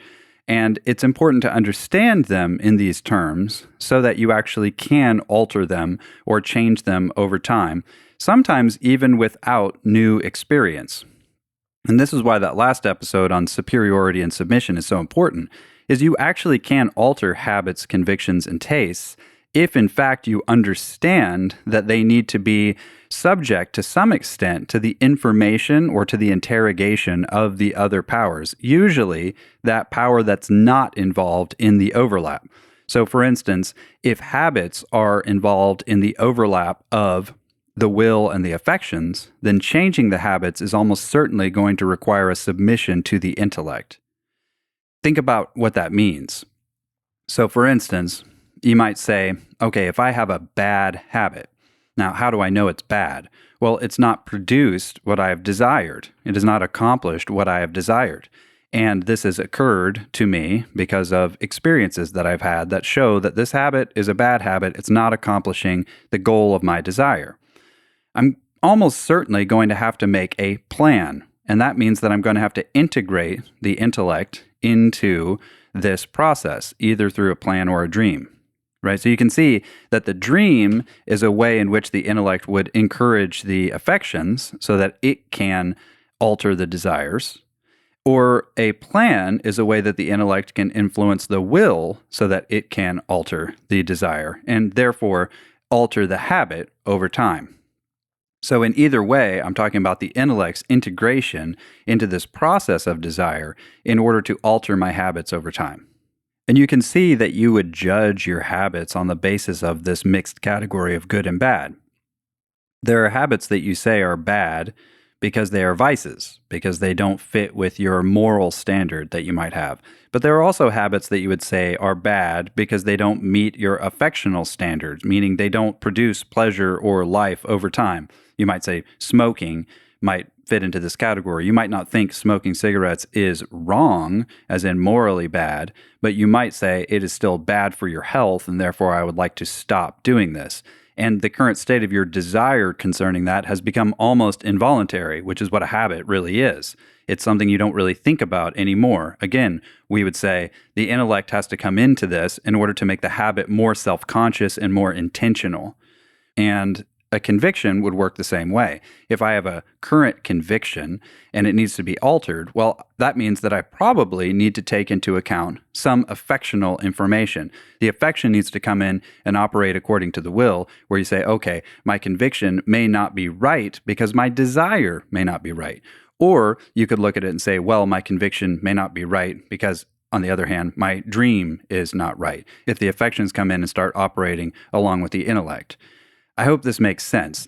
And it's important to understand them in these terms so that you actually can alter them or change them over time, sometimes even without new experience. And this is why that last episode on superiority and submission is so important, is you actually can alter habits, convictions, and tastes if in fact you understand that they need to be subject to some extent to the information or to the interrogation of the other powers, usually that power that's not involved in the overlap. So for instance, if habits are involved in the overlap of the will and the affections, then changing the habits is almost certainly going to require a submission to the intellect. Think about what that means. So for instance, you might say, okay, if I have a bad habit, now how do I know it's bad? Well, it's not produced what I have desired. It has not accomplished what I have desired. And this has occurred to me because of experiences that I've had that show that this habit is a bad habit. It's not accomplishing the goal of my desire. I'm almost certainly going to have to make a plan. And that means that I'm going to have to integrate the intellect into this process, either through a plan or a dream. Right? So you can see that the dream is a way in which the intellect would encourage the affections so that it can alter the desires. Or a plan is a way that the intellect can influence the will so that it can alter the desire and therefore alter the habit over time. So in either way, I'm talking about the intellect's integration into this process of desire in order to alter my habits over time. And you can see that you would judge your habits on the basis of this mixed category of good and bad. There are habits that you say are bad because they are vices, because they don't fit with your moral standard that you might have. But there are also habits that you would say are bad because they don't meet your affectional standards, meaning they don't produce pleasure or life over time. You might say smoking might fit into this category. You might not think smoking cigarettes is wrong, as in morally bad, but you might say it is still bad for your health, and therefore I would like to stop doing this. And the current state of your desire concerning that has become almost involuntary, which is what a habit really is. It's something you don't really think about anymore. Again, we would say the intellect has to come into this in order to make the habit more self-conscious and more intentional. And a conviction would work the same way. If I have a current conviction and it needs to be altered, well, that means that I probably need to take into account some affectional information. The affection needs to come in and operate according to the will, where you say, okay, my conviction may not be right because my desire may not be right. Or you could look at it and say, well, my conviction may not be right because, on the other hand, my dream is not right, if the affections come in and start operating along with the intellect. I hope this makes sense.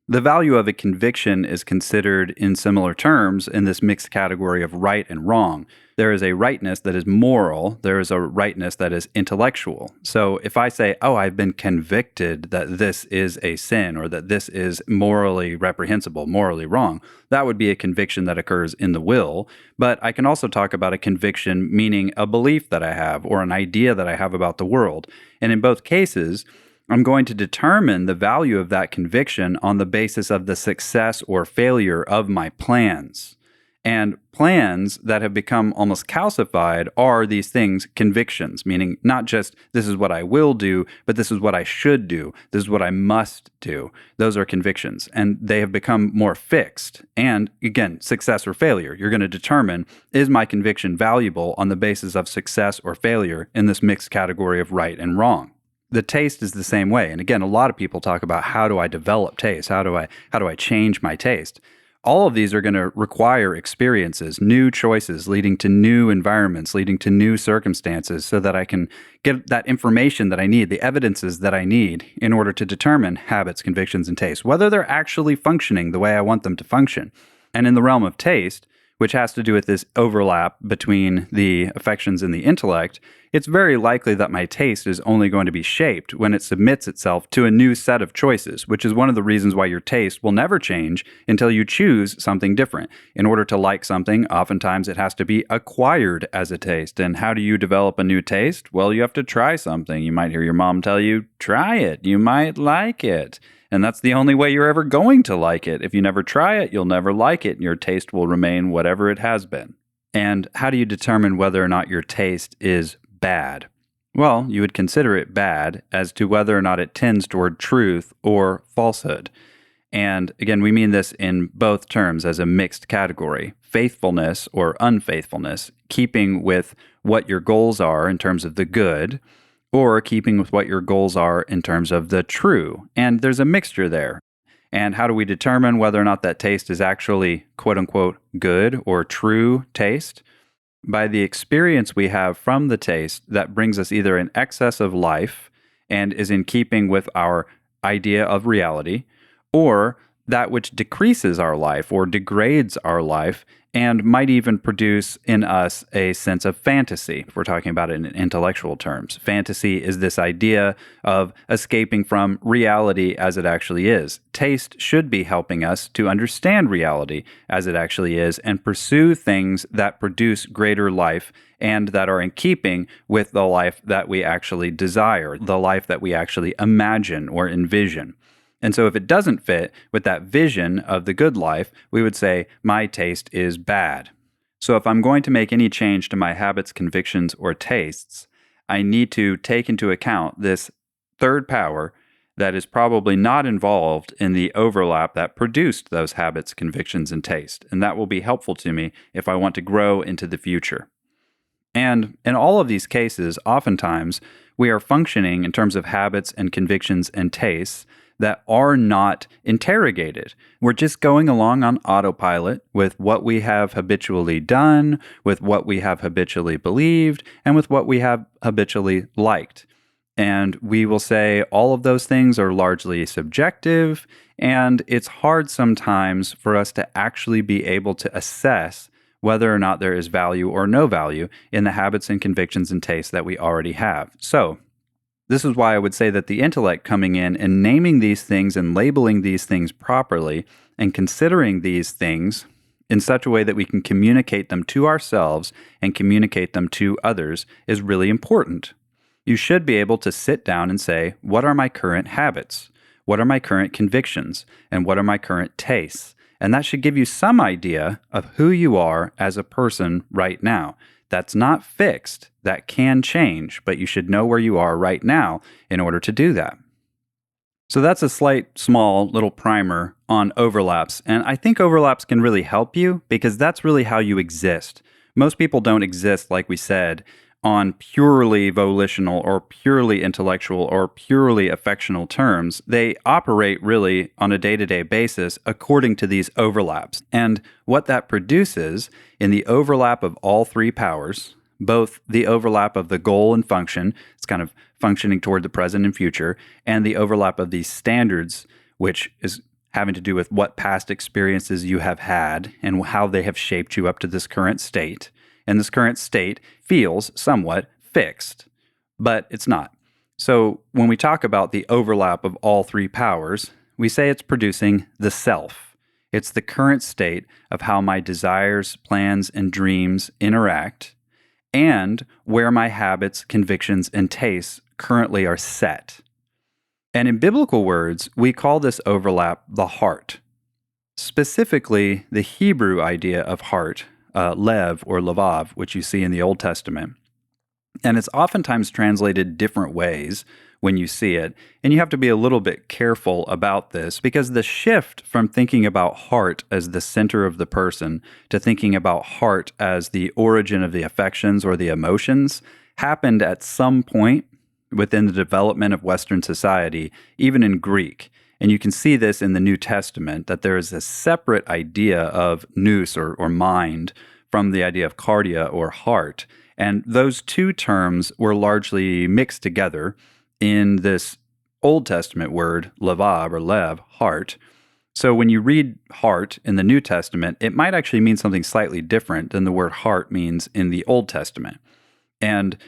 The value of a conviction is considered in similar terms in this mixed category of right and wrong. There is a rightness that is moral. There is a rightness that is intellectual. So if I say, oh, I've been convicted that this is a sin or that this is morally reprehensible, morally wrong, that would be a conviction that occurs in the will. But I can also talk about a conviction meaning a belief that I have or an idea that I have about the world. And in both cases, I'm going to determine the value of that conviction on the basis of the success or failure of my plans. And plans that have become almost calcified are these things, convictions, meaning not just this is what I will do, but this is what I should do. This is what I must do. Those are convictions. And they have become more fixed. And again, success or failure. You're going to determine, is my conviction valuable on the basis of success or failure in this mixed category of right and wrong? The taste is the same way. And again, a lot of people talk about how do I develop taste? How do I change my taste? All of these are going to require experiences, new choices leading to new environments, leading to new circumstances so that I can get that information that I need, the evidences that I need in order to determine habits, convictions, and tastes, whether they're actually functioning the way I want them to function. And in the realm of taste, which has to do with this overlap between the affections and the intellect, it's very likely that my taste is only going to be shaped when it submits itself to a new set of choices, which is one of the reasons why your taste will never change until you choose something different. In order to like something, oftentimes it has to be acquired as a taste. And how do you develop a new taste? Well, you have to try something. You might hear your mom tell you, try it. You might like it. And that's the only way you're ever going to like it. If you never try it, you'll never like it, and your taste will remain whatever it has been. And how do you determine whether or not your taste is bad? Well, you would consider it bad as to whether or not it tends toward truth or falsehood. And again, we mean this in both terms as a mixed category, faithfulness or unfaithfulness, keeping with what your goals are in terms of the good, or keeping with what your goals are in terms of the true. And there's a mixture there. And how do we determine whether or not that taste is actually quote unquote good or true taste? By the experience we have from the taste that brings us either an excess of life and is in keeping with our idea of reality, or that which decreases our life or degrades our life and might even produce in us a sense of fantasy, if we're talking about it in intellectual terms. Fantasy is this idea of escaping from reality as it actually is. Taste should be helping us to understand reality as it actually is and pursue things that produce greater life and that are in keeping with the life that we actually desire, the life that we actually imagine or envision. And so if it doesn't fit with that vision of the good life, we would say, my taste is bad. So if I'm going to make any change to my habits, convictions, or tastes, I need to take into account this third power that is probably not involved in the overlap that produced those habits, convictions, and taste. And that will be helpful to me if I want to grow into the future. And in all of these cases, oftentimes, we are functioning in terms of habits and convictions and tastes that are not interrogated. We're just going along on autopilot with what we have habitually done, with what we have habitually believed, and with what we have habitually liked. And we will say all of those things are largely subjective, and it's hard sometimes for us to actually be able to assess whether or not there is value or no value in the habits and convictions and tastes that we already have. So, this is why I would say that the intellect coming in and naming these things and labeling these things properly and considering these things in such a way that we can communicate them to ourselves and communicate them to others is really important. You should be able to sit down and say, what are my current habits? What are my current convictions? And what are my current tastes? And that should give you some idea of who you are as a person right now. That's not fixed. That can change, but you should know where you are right now in order to do that. So that's a small little primer on overlaps. And I think overlaps can really help you because that's really how you exist. Most people don't exist, like we said, on purely volitional or purely intellectual or purely affectional terms. They operate really on a day-to-day basis according to these overlaps. And what that produces in the overlap of all three powers, both the overlap of the goal and function, it's kind of functioning toward the present and future, and the overlap of these standards, which is having to do with what past experiences you have had and how they have shaped you up to this current state. And this current state feels somewhat fixed, but it's not. So when we talk about the overlap of all three powers, we say it's producing the self. It's the current state of how my desires, plans, and dreams interact, and where my habits, convictions, and tastes currently are set. And in biblical words, we call this overlap the heart. Specifically, the Hebrew idea of heart, lev or lavav, which you see in the Old Testament. And it's oftentimes translated different ways when you see it. And you have to be a little bit careful about this because the shift from thinking about heart as the center of the person to thinking about heart as the origin of the affections or the emotions happened at some point within the development of Western society, even in Greek. And you can see this in the New Testament, that there is a separate idea of nous or mind from the idea of cardia or heart. And those two terms were largely mixed together in this Old Testament word, lavav or lev, heart. So when you read heart in the New Testament, it might actually mean something slightly different than the word heart means in the Old Testament. And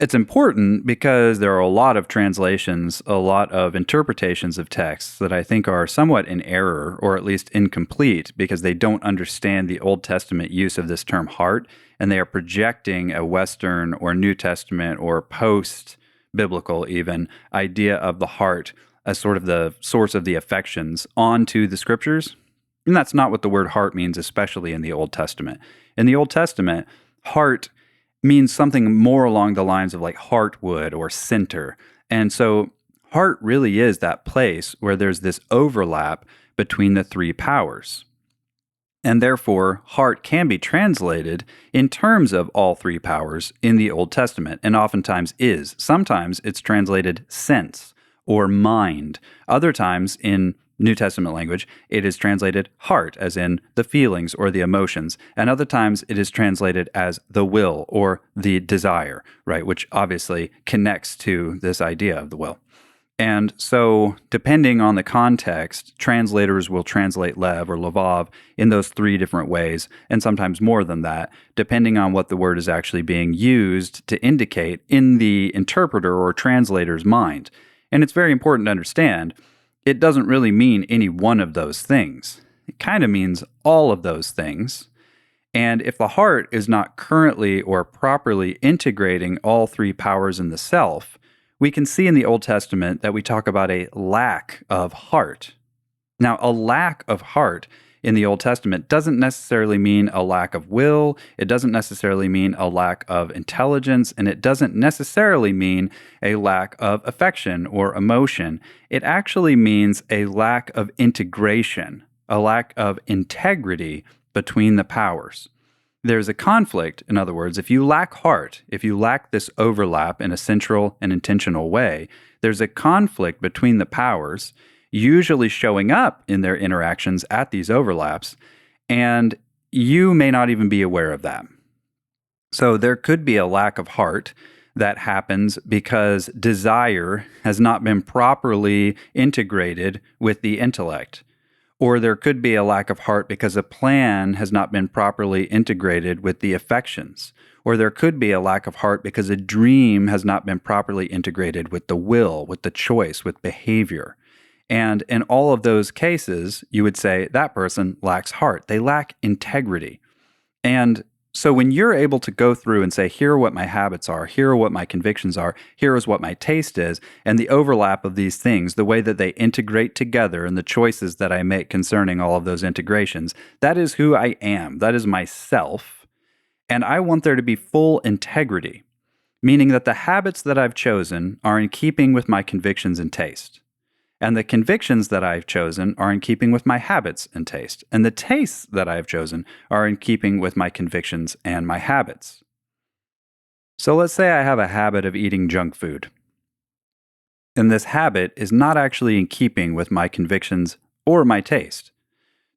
it's important because there are a lot of translations, a lot of interpretations of texts that I think are somewhat in error or at least incomplete because they don't understand the Old Testament use of this term heart, and they are projecting a Western or New Testament or post-biblical even idea of the heart as sort of the source of the affections onto the scriptures. And that's not what the word heart means, especially in the Old Testament. In the Old Testament, heart means something more along the lines of like heartwood or center. And so heart really is that place where there's this overlap between the three powers. And therefore, heart can be translated in terms of all three powers in the Old Testament, and oftentimes is. Sometimes it's translated sense or mind. Other times in New Testament language, it is translated heart, as in the feelings or the emotions. And other times it is translated as the will or the desire, right? Which obviously connects to this idea of the will. And so depending on the context, translators will translate lev or lavav in those three different ways, and sometimes more than that, depending on what the word is actually being used to indicate in the interpreter or translator's mind. And it's very important to understand it doesn't really mean any one of those things. It kind of means all of those things. And if the heart is not currently or properly integrating all three powers in the self, we can see in the Old Testament that we talk about a lack of heart. Now, a lack of heart in the Old Testament doesn't necessarily mean a lack of will, it doesn't necessarily mean a lack of intelligence, and it doesn't necessarily mean a lack of affection or emotion. It actually means a lack of integration, a lack of integrity between the powers. There's a conflict, in other words, if you lack heart, if you lack this overlap in a central and intentional way, there's a conflict between the powers, usually showing up in their interactions at these overlaps, and you may not even be aware of that. So there could be a lack of heart that happens because desire has not been properly integrated with the intellect. Or there could be a lack of heart because a plan has not been properly integrated with the affections. Or there could be a lack of heart because a dream has not been properly integrated with the will, with the choice, with behavior. And in all of those cases, you would say that person lacks heart. They lack integrity. And so when you're able to go through and say, here are what my habits are, here are what my convictions are, here is what my taste is, and the overlap of these things, the way that they integrate together and the choices that I make concerning all of those integrations, that is who I am. That is myself. And I want there to be full integrity, meaning that the habits that I've chosen are in keeping with my convictions and taste. And the convictions that I've chosen are in keeping with my habits and taste. And the tastes that I've chosen are in keeping with my convictions and my habits. So let's say I have a habit of eating junk food. And this habit is not actually in keeping with my convictions or my taste.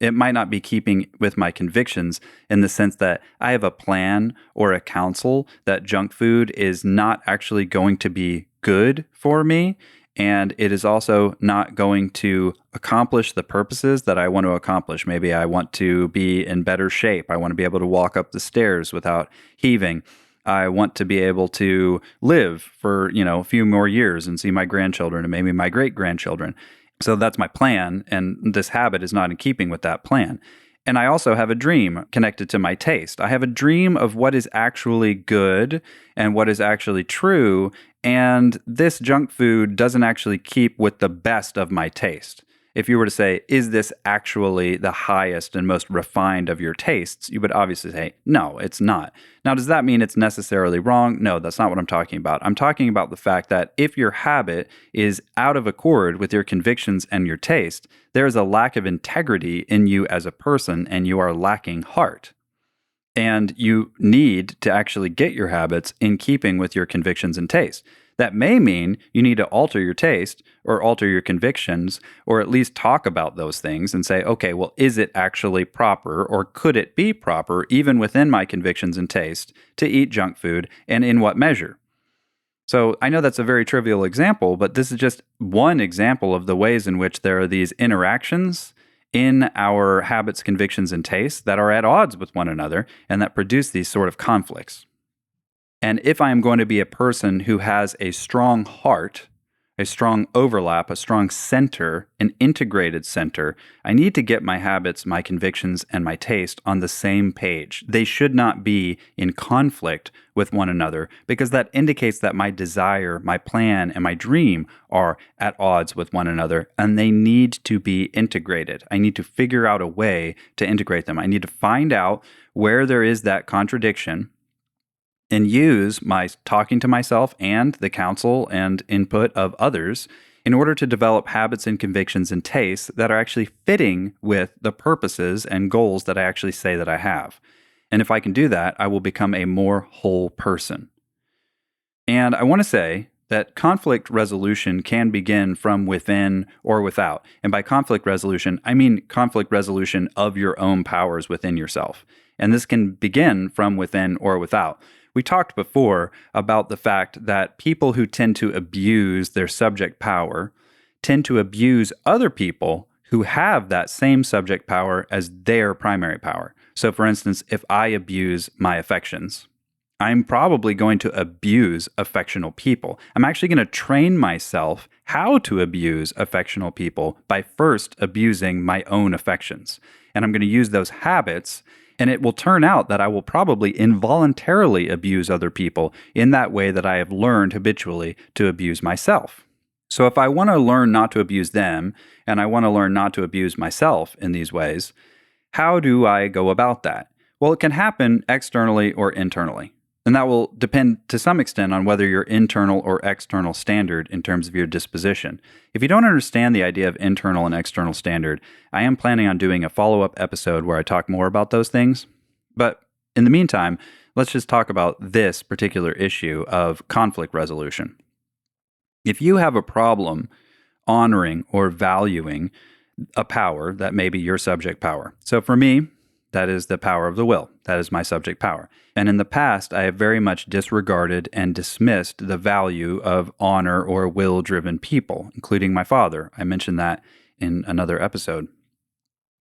It might not be keeping with my convictions in the sense that I have a plan or a counsel that junk food is not actually going to be good for me. And it is also not going to accomplish the purposes that I want to accomplish. Maybe I want to be in better shape. I want to be able to walk up the stairs without heaving. I want to be able to live for, a few more years and see my grandchildren and maybe my great-grandchildren. So that's my plan, and this habit is not in keeping with that plan. And I also have a dream connected to my taste. I have a dream of what is actually good and what is actually true, and this junk food doesn't actually keep with the best of my taste. If you were to say, is this actually the highest and most refined of your tastes? You would obviously say, no, it's not. Now, does that mean it's necessarily wrong? No, that's not what I'm talking about. I'm talking about the fact that if your habit is out of accord with your convictions and your taste, there is a lack of integrity in you as a person, and you are lacking heart. And you need to actually get your habits in keeping with your convictions and taste. That may mean you need to alter your taste or alter your convictions, or at least talk about those things and say, okay, well, is it actually proper, or could it be proper, even within my convictions and taste, to eat junk food, and in what measure? So I know that's a very trivial example, but this is just one example of the ways in which there are these interactions in our habits, convictions, and tastes that are at odds with one another and that produce these sort of conflicts. And if I am going to be a person who has a strong heart, a strong overlap, a strong center, an integrated center, I need to get my habits, my convictions, and my taste on the same page. They should not be in conflict with one another, because that indicates that my desire, my plan, and my dream are at odds with one another, and they need to be integrated. I need to figure out a way to integrate them. I need to find out where there is that contradiction and use my talking to myself and the counsel and input of others in order to develop habits and convictions and tastes that are actually fitting with the purposes and goals that I actually say that I have. And if I can do that, I will become a more whole person. And I want to say that conflict resolution can begin from within or without. And by conflict resolution, I mean conflict resolution of your own powers within yourself. And this can begin from within or without. We talked before about the fact that people who tend to abuse their subject power tend to abuse other people who have that same subject power as their primary power. So for instance, if I abuse my affections, I'm probably going to abuse affectional people. I'm actually going to train myself how to abuse affectional people by first abusing my own affections. And I'm going to use those habits, and it will turn out that I will probably involuntarily abuse other people in that way that I have learned habitually to abuse myself. So if I want to learn not to abuse them, and I want to learn not to abuse myself in these ways, how do I go about that? Well, it can happen externally or internally. And that will depend to some extent on whether your internal or external standard in terms of your disposition. If you don't understand the idea of internal and external standard, I am planning on doing a follow-up episode where I talk more about those things. But in the meantime, let's just talk about this particular issue of conflict resolution. If you have a problem honoring or valuing a power that may be your subject power. So for me, that is the power of the will. That is my subject power. And in the past, I have very much disregarded and dismissed the value of honor or will-driven people, including my father. I mentioned that in another episode.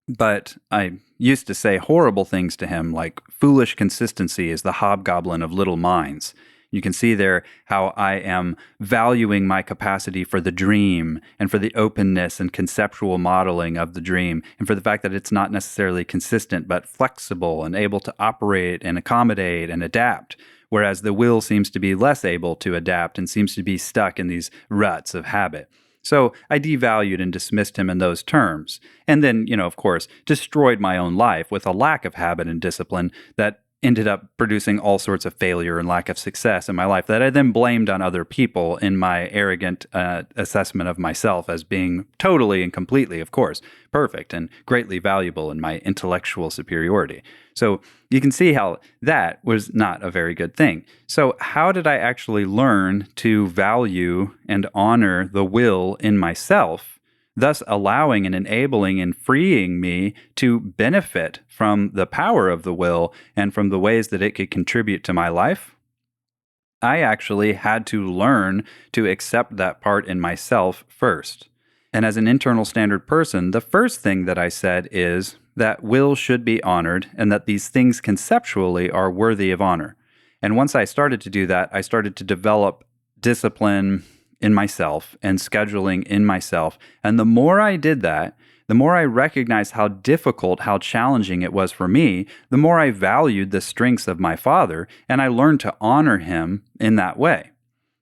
But I used to say horrible things to him, like foolish consistency is the hobgoblin of little minds. You can see there how I am valuing my capacity for the dream and for the openness and conceptual modeling of the dream, and for the fact that it's not necessarily consistent but flexible and able to operate and accommodate and adapt, whereas the will seems to be less able to adapt and seems to be stuck in these ruts of habit. So I devalued and dismissed him in those terms. And then, of course, destroyed my own life with a lack of habit and discipline that ended up producing all sorts of failure and lack of success in my life that I then blamed on other people in my arrogant assessment of myself as being totally and completely, of course, perfect and greatly valuable in my intellectual superiority. So you can see how that was not a very good thing. So how did I actually learn to value and honor the will in myself, thus allowing and enabling and freeing me to benefit from the power of the will and from the ways that it could contribute to my life? I actually had to learn to accept that part in myself first. And as an internal standard person, the first thing that I said is that will should be honored and that these things conceptually are worthy of honor. And once I started to do that, I started to develop discipline in myself and scheduling in myself. And the more I did that, the more I recognized how difficult, how challenging it was for me, the more I valued the strengths of my father, and I learned to honor him in that way.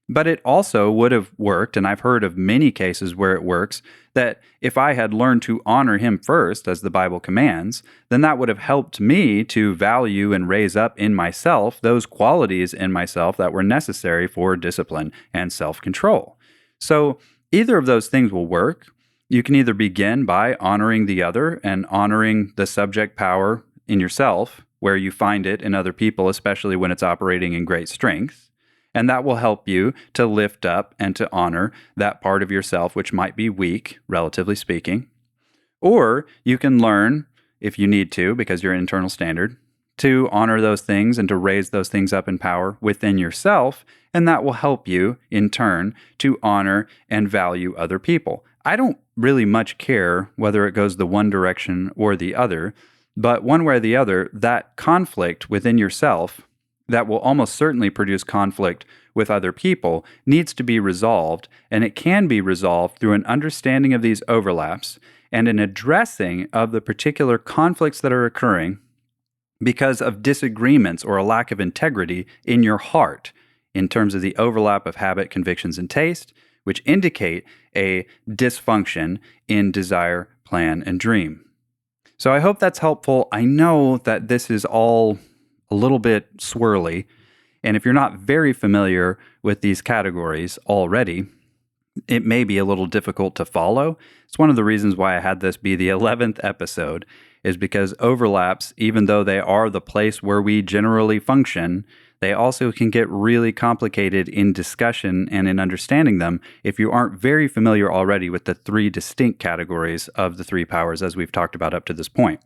But it also would have worked, and I've heard of many cases where it works, that if I had learned to honor him first, as the Bible commands, then that would have helped me to value and raise up in myself those qualities in myself that were necessary for discipline and self-control. So either of those things will work. You can either begin by honoring the other and honoring the subject power in yourself, where you find it in other people, especially when it's operating in great strength. And that will help you to lift up and to honor that part of yourself which might be weak, relatively speaking. Or you can learn, if you need to, because you're an internal standard, to honor those things and to raise those things up in power within yourself, and that will help you, in turn, to honor and value other people. I don't really much care whether it goes the one direction or the other, but one way or the other, that conflict within yourself that will almost certainly produce conflict with other people needs to be resolved, and it can be resolved through an understanding of these overlaps and an addressing of the particular conflicts that are occurring because of disagreements or a lack of integrity in your heart in terms of the overlap of habit, convictions, and taste, which indicate a dysfunction in desire, plan, and dream. So I hope that's helpful. I know that this is all a little bit swirly. And if you're not very familiar with these categories already, it may be a little difficult to follow. It's one of the reasons why I had this be the 11th episode, is because overlaps, even though they are the place where we generally function, they also can get really complicated in discussion and in understanding them if you aren't very familiar already with the three distinct categories of the three powers as we've talked about up to this point.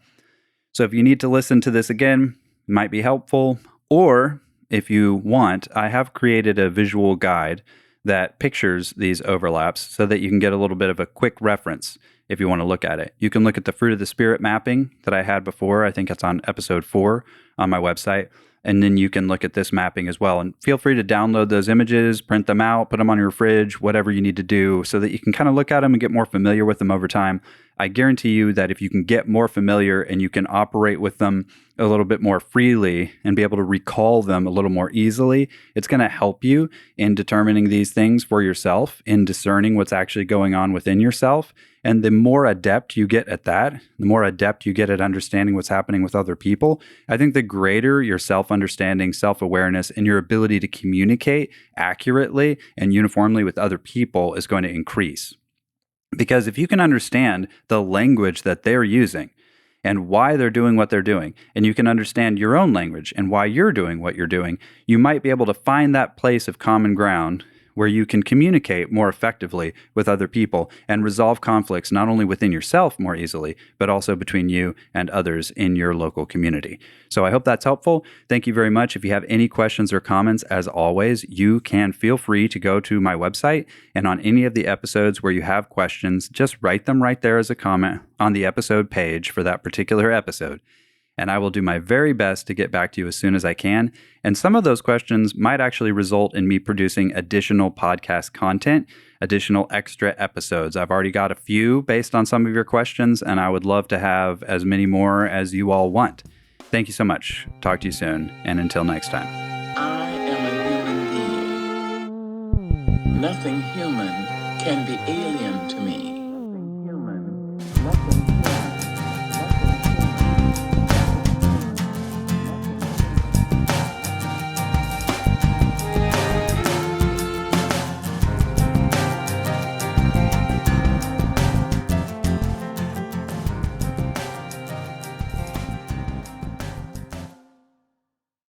So if you need to listen to this again, might be helpful, or if you want, I have created a visual guide that pictures these overlaps so that you can get a little bit of a quick reference if you want to look at it. You can look at the Fruit of the Spirit mapping that I had before. I think it's on episode 4 on my website. And then you can look at this mapping as well. And feel free to download those images, print them out, put them on your fridge, whatever you need to do so that you can kind of look at them and get more familiar with them over time. I guarantee you that if you can get more familiar and you can operate with them a little bit more freely and be able to recall them a little more easily, it's going to help you in determining these things for yourself, in discerning what's actually going on within yourself. And the more adept you get at that, the more adept you get at understanding what's happening with other people, I think the greater your self-understanding, self-awareness, and your ability to communicate accurately and uniformly with other people is going to increase. Because if you can understand the language that they're using, and why they're doing what they're doing, and you can understand your own language and why you're doing what you're doing, you might be able to find that place of common ground where you can communicate more effectively with other people and resolve conflicts not only within yourself more easily, but also between you and others in your local community. So I hope that's helpful. Thank you very much. If you have any questions or comments, as always, you can feel free to go to my website, and on any of the episodes where you have questions, just write them right there as a comment on the episode page for that particular episode. And I will do my very best to get back to you as soon as I can. And some of those questions might actually result in me producing additional podcast content, additional extra episodes. I've already got a few based on some of your questions, and I would love to have as many more as you all want. Thank you so much. Talk to you soon. And until next time. I am a human being. Nothing human can be alien to me. Nothing human.